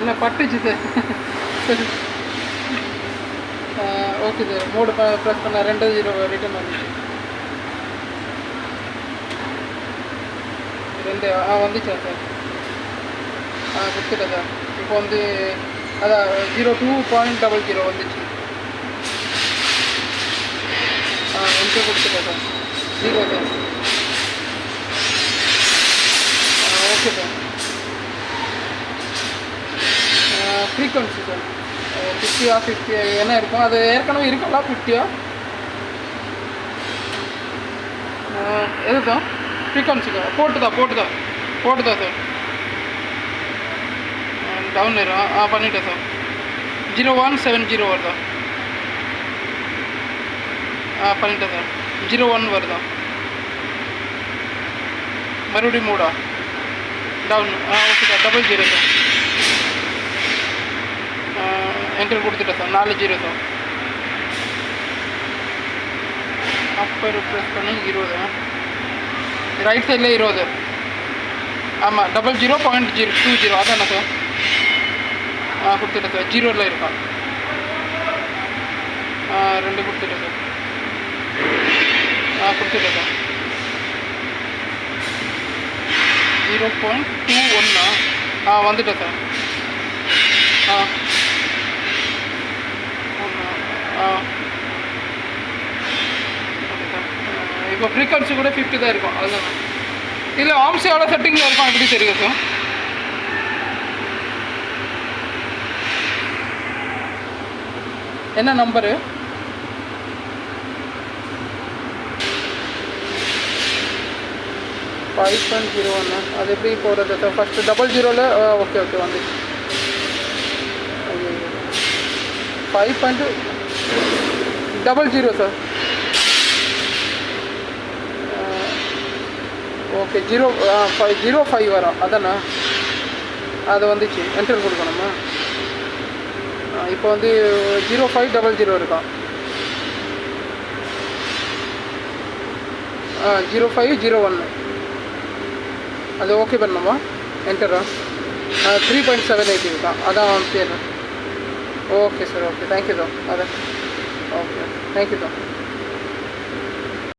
இல்லை பட்டுச்சு சார். சரி ஓகே சார். மோடு ப்ரெஸ் பண்ண 2-0 ரிட்டர்ன் வந்துச்சு. 2 வந்துச்சா சார்? கொடுத்துட்டேன் சார். இப்போ வந்து அதான் 02.00 வந்துச்சு. என்கிட்ட கொடுத்துட்டேன் sir. 0 sir. Okay sir. Frequency sir 50 50 என்ன இருக்கும்? அது ஏற்கனவே இருக்கலாம் 50 எது தான் ஃப்ரீக்வன்சிக்கா? போட்டுதா சார். டவுன் ஆயிரும். பண்ணிட்டேன் சார். 0170 வருதா? பண்ணிட்டேன் சார். 01 வருதா? மறுபடியும் மூடா down. Okay sir. 00 sir. Enter கொடுத்துட்டேன் சார். 40 சார். அப்பர் ப்ரெஸ் பண்ணி 20. ரைட் சைடில் 20. ஆமாம் 00.020 அதானே சார்? கொடுத்துட்டேன் சார். 0ல் இருக்கான். 2 கொடுத்துட்டேன் சார். கொடுத்துட்டேன் சார். 0.21 வந்துட்டேன் சார். Okay sir. இப்போ ஃப்ரீக்வன்சி கூட 50 தான் இருக்கும். அதுதான் இல்லை ஆம்ஸ் எவ்வளோ செட்டிங்கில் இருக்கும் எப்படி தெரியும் சார்? என்ன நம்பரு? 5.01. அது எப்படி போகிறது சார்? ஃபஸ்ட்டு 00ல் ஓகே வந்துச்சு. 5.00 சார். ஓகே 05 வரும் அதானே? அது வந்துச்சு. என்டர் கொடுக்கணுமா? இப்போ வந்து 0500 இருக்கான். 0501 அது ஓகே பண்ணணுமா? என்டரா? 3.78 இருக்கான். அதான் பேர். Okay sir. Okay thank you sir. அதான் ஓகே தேங்க்யூ சார்.